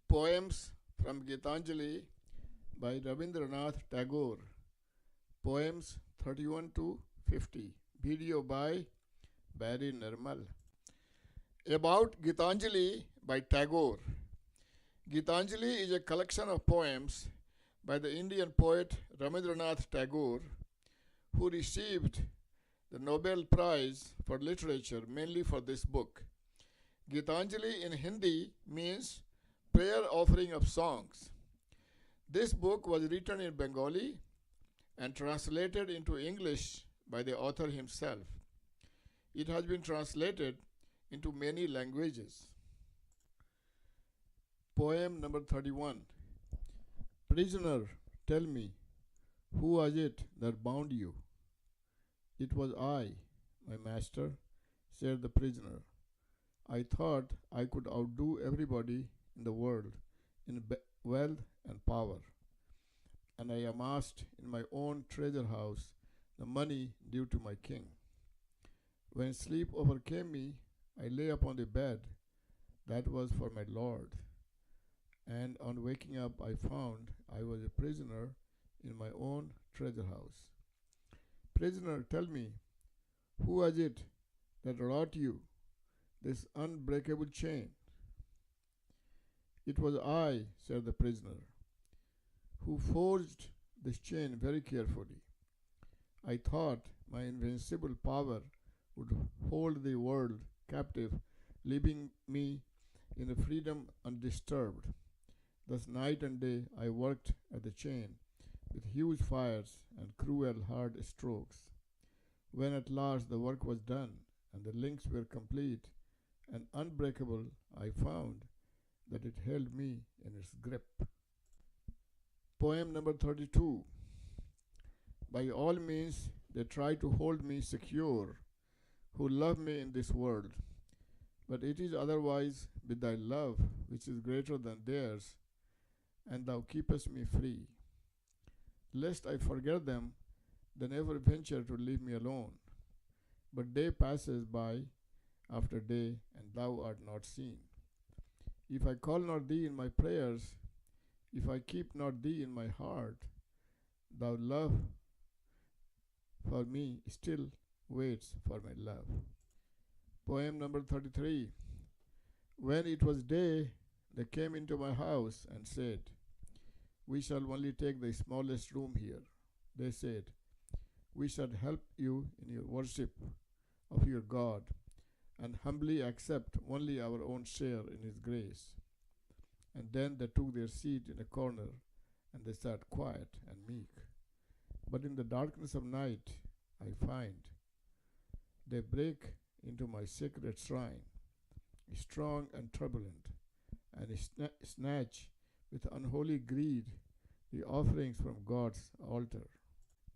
Poems from Gitanjali by Rabindranath Tagore. Poems 31 to 50. Video by Barry Nirmal. About Gitanjali by Tagore. Gitanjali is a collection of poems by the Indian poet Rabindranath Tagore, who received the Nobel Prize for Literature mainly for this book. Gitanjali in Hindi means prayer offering of songs. This book was written in Bengali and translated into English by the author himself. It has been translated into many languages. Poem number 31. Prisoner, tell me, who was it that bound you? It was I, my master, said the prisoner. I thought I could outdo everybody in the world in wealth and power, and I amassed in my own treasure house the money due to my king. When sleep overcame me, I lay upon the bed that was for my lord, and on waking up I found I was a prisoner in my own treasure house. Prisoner, tell me, who was it that wrought you this unbreakable chain? It was I, said the prisoner, who forged this chain very carefully. I thought my invincible power would hold the world captive, leaving me in a freedom undisturbed. Thus night and day I worked at the chain with huge fires and cruel hard strokes. When at last the work was done and the links were complete and unbreakable, I found that it held me in its grip. Poem number 32. By all means they try to hold me secure, who love me in this world. But it is otherwise with thy love, which is greater than theirs, and thou keepest me free. Lest I forget them, they never venture to leave me alone. But day passes by after day, and thou art not seen. If I call not thee in my prayers, if I keep not thee in my heart, thou love for me still waits for my love. Poem number 33. When it was day, they came into my house and said, we shall only take the smallest room here. They said, we shall help you in your worship of your God, and humbly accept only our own share in his grace. And then they took their seat in a corner, and they sat quiet and meek. But in the darkness of night I find they break into my sacred shrine, strong and turbulent, and snatch with unholy greed the offerings from God's altar.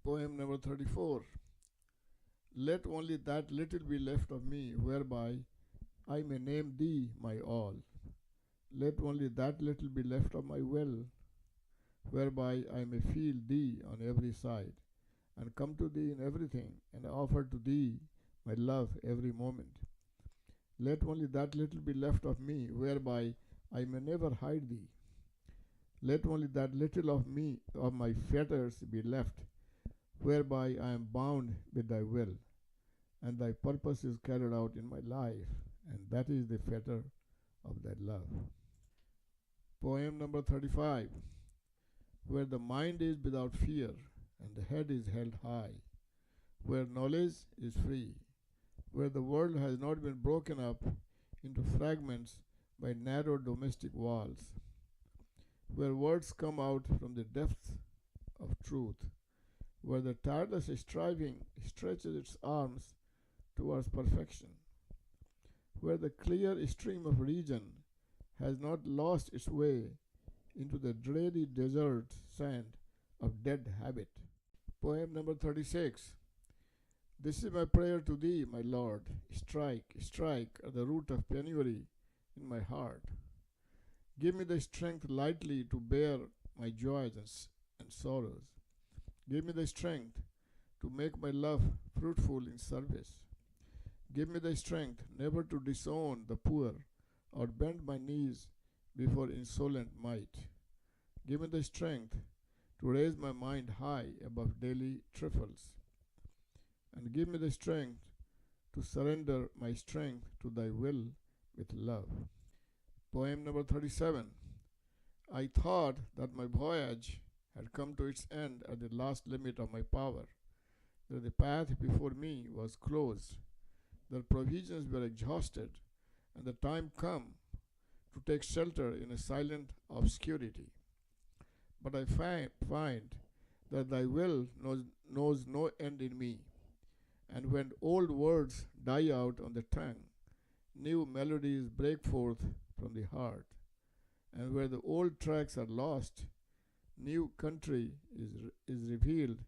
Poem number 34. Let only that little be left of me whereby I may name thee my all. Let only that little be left of my will, whereby I may feel thee on every side, and come to thee in everything, and offer to thee my love every moment. Let only that little be left of me whereby I may never hide thee. Let only that little of me, of my fetters, be left, whereby I am bound with thy will, and thy purpose is carried out in my life, and that is the fetter of thy love. Poem number 35. Where the mind is without fear, and the head is held high, where knowledge is free, where the world has not been broken up into fragments by narrow domestic walls, where words come out from the depths of truth, where the tireless striving stretches its arms towards perfection, where the clear stream of reason has not lost its way into the dreary desert sand of dead habit. Poem number 36. This is my prayer to thee, my Lord. Strike, strike at the root of penury in my heart. Give me the strength lightly to bear my joys and sorrows. Give me the strength to make my love fruitful in service. Give me the strength never to disown the poor or bend my knees before insolent might. Give me the strength to raise my mind high above daily trifles, and give me the strength to surrender my strength to thy will with love. Poem number 37. I thought that my voyage had come to its end at the last limit of my power, that the path before me was closed, that provisions were exhausted, and the time come to take shelter in a silent obscurity. But I find that thy will knows no end in me, and when old words die out on the tongue, new melodies break forth from the heart. And where the old tracks are lost, new country is revealed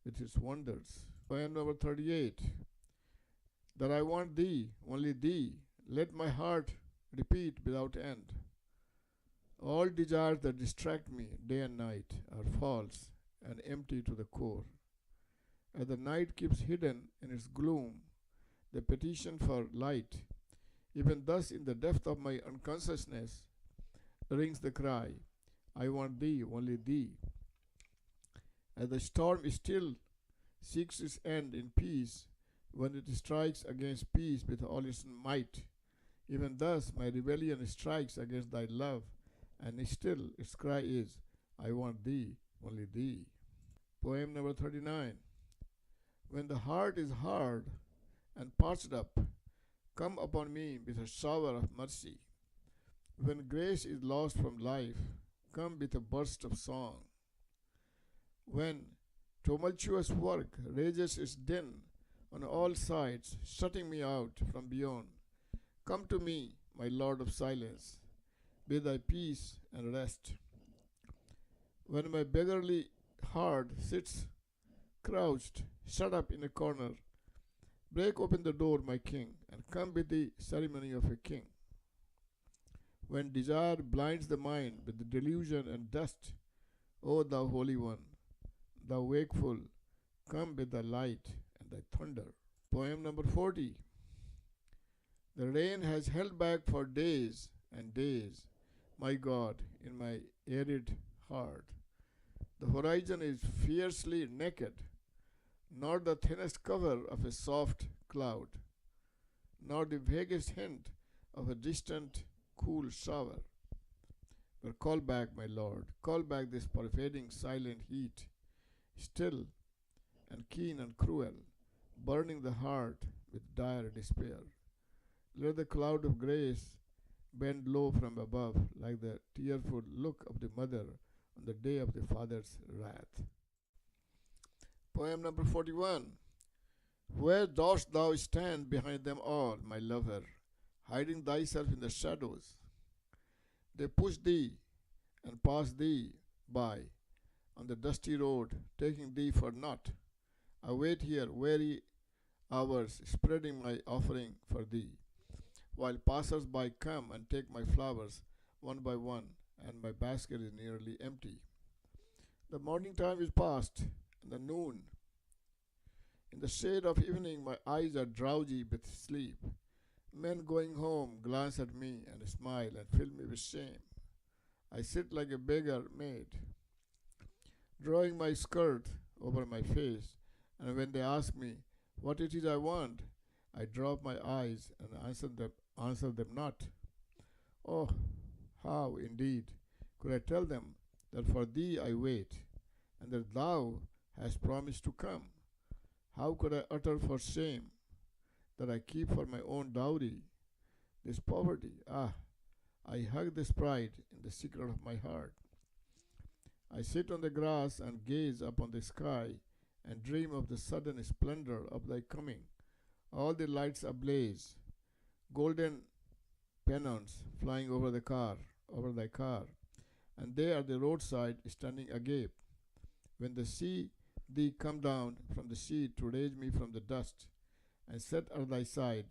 with its wonders. Poem number 38. That I want thee, only thee, let my heart repeat without end. All desires that distract me day and night are false and empty to the core. As the night keeps hidden in its gloom the petition for light, even thus in the depth of my unconsciousness rings the cry, I want thee, only thee. As the storm still seeks its end in peace, when it strikes against peace with all its might, even thus my rebellion strikes against thy love, and still its cry is, I want thee, only thee. Poem number 39. When the heart is hard and parched up, come upon me with a shower of mercy. When grace is lost from life, come with a burst of song. When tumultuous work rages its din on all sides, shutting me out from beyond, come to me, my Lord of silence, with thy peace and rest. When my beggarly heart sits crouched, shut up in a corner, break open the door, my King, and come with the ceremony of a king. When desire blinds the mind with the delusion and dust, O thou Holy One, thou wakeful, come with thy light and thy thunder. Poem number 40. The rain has held back for days and days, my God, in my arid heart. The horizon is fiercely naked, not the thinnest cover of a soft cloud, nor the vaguest hint of a distant cool shower. But call back, my Lord, call back this pervading silent heat, still and keen and cruel, burning the heart with dire despair. Let the cloud of grace bend low from above, like the tearful look of the mother on the day of the father's wrath. Poem number 41. Where dost thou stand behind them all, my lover, hiding thyself in the shadows? They push thee and pass thee by on the dusty road, taking thee for naught. I wait here weary hours, spreading my offering for thee, while passers-by come and take my flowers one by one, and my basket is nearly empty. The morning time is past, and the noon. In the shade of evening, my eyes are drowsy with sleep. Men going home glance at me and smile and fill me with shame. I sit like a beggar maid, drawing my skirt over my face, and when they ask me what it is I want, I drop my eyes and answer them not. Oh, how, indeed, could I tell them that for thee I wait, and that thou hast promised to come? How could I utter for shame that I keep for my own dowry this poverty? Ah, I hug this pride in the secret of my heart. I sit on the grass and gaze upon the sky and dream of the sudden splendor of thy coming, all the lights ablaze, golden pennons flying over thy car, and they at the roadside standing agape. When they see thee come down from the sea to raise me from the dust and set at thy side,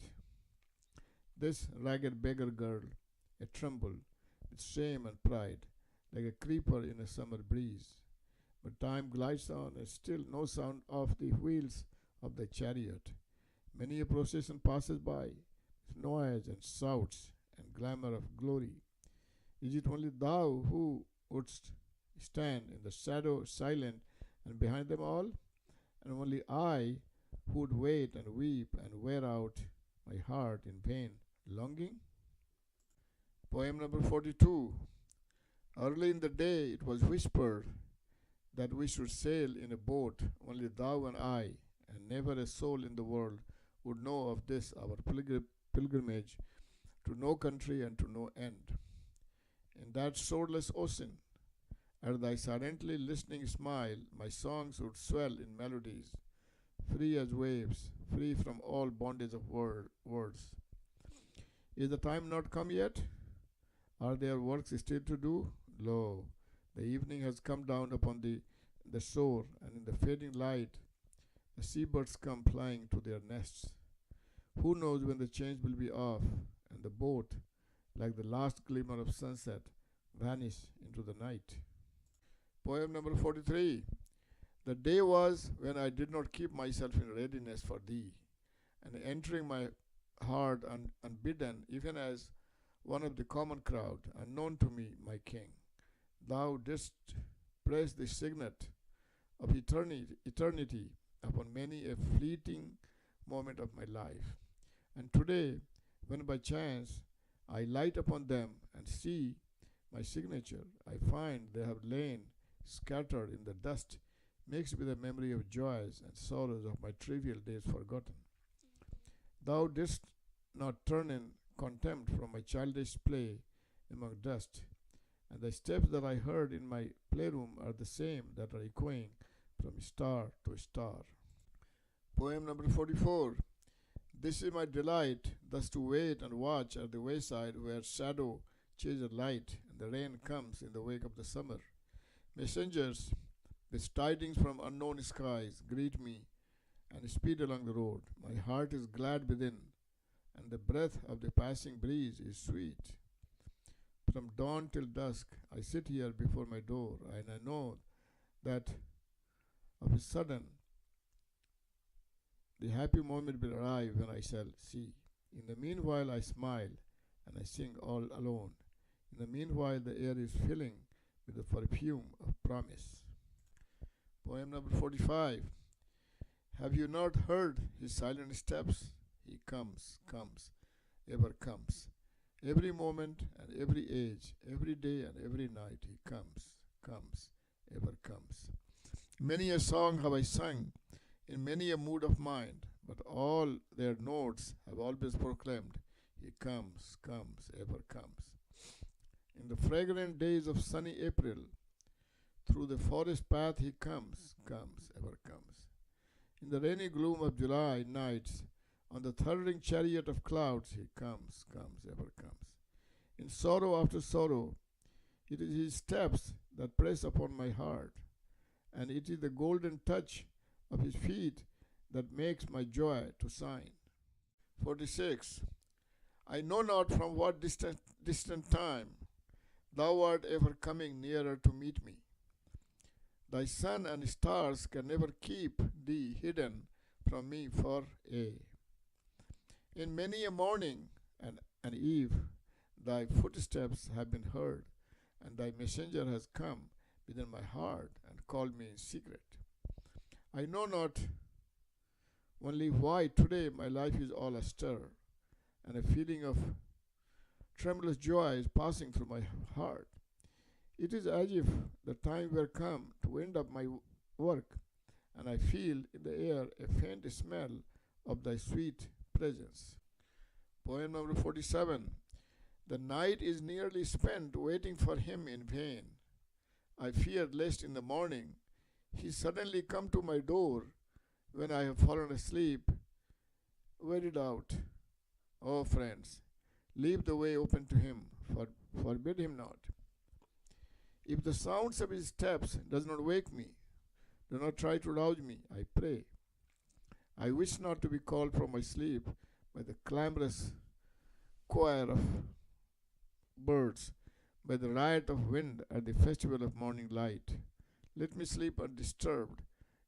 this ragged beggar girl, a tremble with shame and pride, like a creeper in a summer breeze. But time glides on, and still no sound of the wheels of thy chariot. Many a procession passes by, with noise and shouts and glamour of glory. Is it only thou who wouldst stand in the shadow, silent and behind them all? And only I who would wait and weep and wear out my heart in vain longing? Poem number 42. Early in the day it was whispered that we should sail in a boat, only thou and I, and never a soul in the world would know of this our pilgrimage to no country and to no end. In that shoreless ocean, at thy silently listening smile, my songs would swell in melodies, free as waves, free from all bondage of words. Is the time not come yet? Are there works still to do? Lo, the evening has come down upon the shore, and in the fading light, the seabirds come flying to their nests. Who knows when the change will be off, and the boat, like the last glimmer of sunset, vanish into the night? Poem number 43. The day was when I did not keep myself in readiness for thee, and entering my heart unbidden, even as one of the common crowd, unknown to me, my king, thou didst press the signet of eternity upon many a fleeting moment of my life. And today, when by chance I light upon them and see my signature, I find they have lain scattered in the dust, mixed with the memory of joys and sorrows of my trivial days forgotten. Thou didst not turn in contempt from my childish play among dust, and the steps that I heard in my playroom are the same that are echoing from star to star. Poem number 44. This is my delight, thus to wait and watch at the wayside where shadow chases light and the rain comes in the wake of the summer. Messengers with tidings from unknown skies greet me and speed along the road. My heart is glad within, and the breath of the passing breeze is sweet. From dawn till dusk I sit here before my door, and I know that of a sudden the happy moment will arrive when I shall see. In the meanwhile I smile and I sing all alone. In the meanwhile the air is filling with the perfume of promise. Poem number 45. Have you not heard his silent steps? He comes, ever comes. Every moment and every age, every day and every night, he comes, ever comes. Many a song have I sung, in many a mood of mind, but all their notes have always proclaimed, he comes, ever comes. In the fragrant days of sunny April, through the forest path he comes, ever comes. In the rainy gloom of July nights, on the thundering chariot of clouds, he comes, ever comes. In sorrow after sorrow, it is his steps that press upon my heart, and it is the golden touch of his feet that makes my joy to shine. 46. I know not from what distant time thou art ever coming nearer to meet me. Thy sun and stars can never keep thee hidden from me for aye. In many a morning and eve, thy footsteps have been heard, and thy messenger has come within my heart and called me in secret. I know not only why today my life is all astir, and a feeling of tremulous joy is passing through my heart. It is as if the time were come to wind up my work, and I feel in the air a faint smell of thy sweet presence. Poem number 47. The night is nearly spent waiting for him in vain. I fear lest in the morning he suddenly come to my door when I have fallen asleep, wearied out. Oh friends, leave the way open to him, forbid him not. If the sounds of his steps does not wake me, do not try to rouse me, I pray. I wish not to be called from my sleep by the clamorous choir of birds, by the riot of wind at the festival of morning light. Let me sleep undisturbed,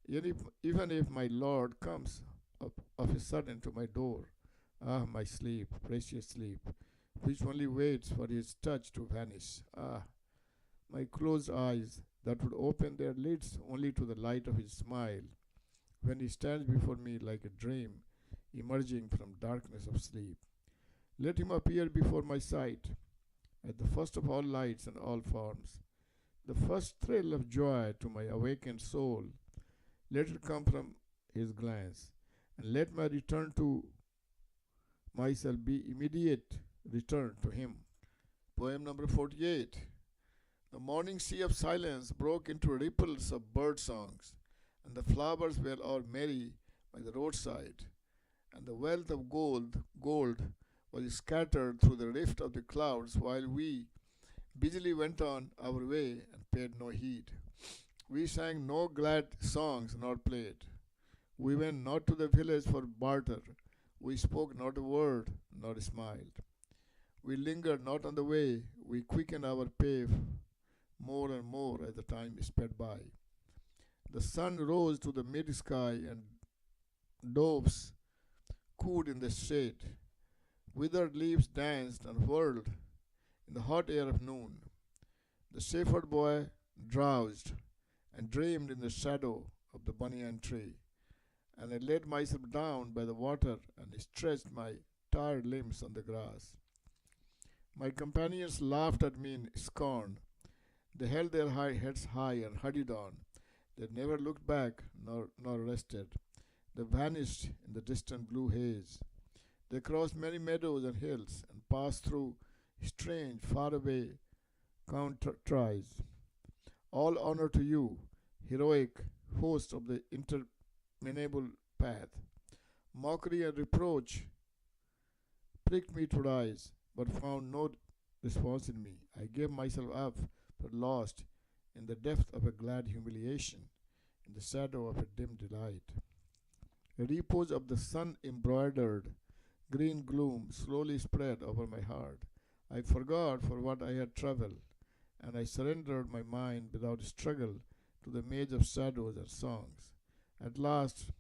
even if my Lord comes of a sudden to my door. Ah, my sleep, precious sleep, which only waits for his touch to vanish. Ah, my closed eyes that would open their lids only to the light of his smile when he stands before me like a dream emerging from darkness of sleep. Let him appear before my sight at the first of all lights and all forms, the first thrill of joy to my awakened soul. Let it come from his glance, and let my return to myself be immediate return to him. Poem number 48. The morning sea of silence broke into ripples of bird songs, and the flowers were all merry by the roadside, and the wealth of gold was scattered through the rift of the clouds, while we busily went on our way and paid no heed. We sang no glad songs nor played. We went not to the village for barter. We spoke not a word nor smiled. We lingered not on the way. We quickened our pace more and more as the time sped by. The sun rose to the mid sky, and doves cooed in the shade. Withered leaves danced and whirled in the hot air of noon. The shepherd boy drowsed and dreamed in the shadow of the banyan tree, and I laid myself down by the water and stretched my tired limbs on the grass. My companions laughed at me in scorn. They held their heads high and hurried on. They never looked back nor rested. They vanished in the distant blue haze. They crossed many meadows and hills and passed through strange, faraway countries. All honor to you, heroic host of the interminable path. Mockery and reproach pricked me to rise, but found no response in me. I gave myself up for lost in the depth of a glad humiliation, in the shadow of a dim delight. A repose of the sun embroidered green gloom slowly spread over my heart. I forgot for what I had traveled, and I surrendered my mind without struggle to the maze of shadows and songs. At last,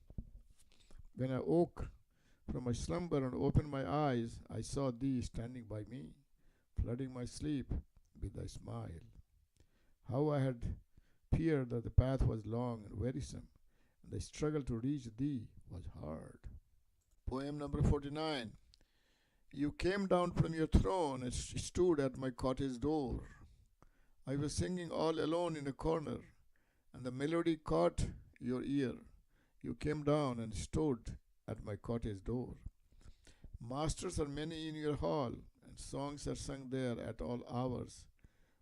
when I woke from my slumber and opened my eyes, I saw thee standing by me, flooding my sleep with thy smile. How I had feared that the path was long and wearisome, and the struggle to reach thee was hard. Poem number 49. You came down from your throne and stood at my cottage door. I was singing all alone in a corner, and the melody caught your ear. You came down and stood at my cottage door. Masters are many in your hall, and songs are sung there at all hours.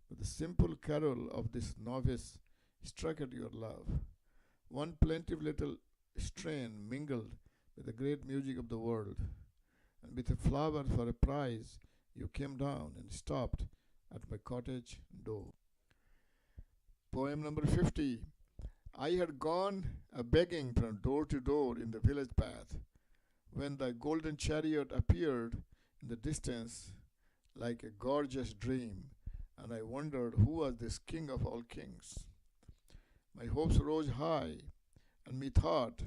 But the simple carol of this novice struck at your love. One plaintive little strain mingled with the great music of the world, and with a flower for a prize, you came down and stopped at my cottage door. Poem number 50. I had gone a begging from door to door in the village path, when thy golden chariot appeared in the distance like a gorgeous dream, and I wondered who was this king of all kings. My hopes rose high, and methought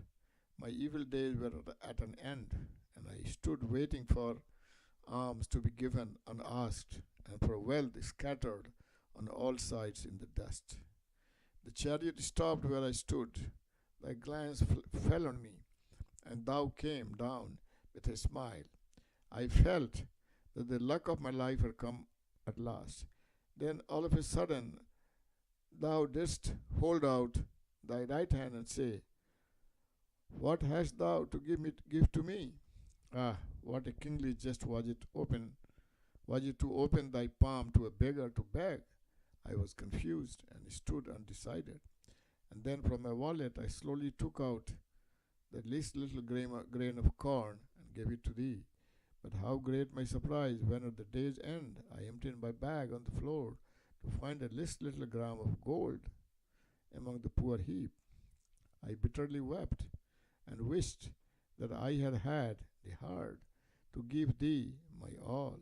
my evil days were at an end, and I stood waiting for alms to be given unasked, and for wealth scattered on all sides in the dust. The chariot stopped where I stood. Thy glance fell on me, and thou came down with a smile. I felt that the luck of my life had come at last. Then all of a sudden thou didst hold out thy right hand and say, what hast thou to give to me? Ah, what a kingly jest was it to open thy palm to a beggar to beg? I was confused and stood undecided. And then from my wallet I slowly took out the least little grain of corn and gave it to thee. But how great my surprise when at the day's end I emptied my bag on the floor to find a least little gram of gold among the poor heap. I bitterly wept and wished that I had had the heart to give thee my all.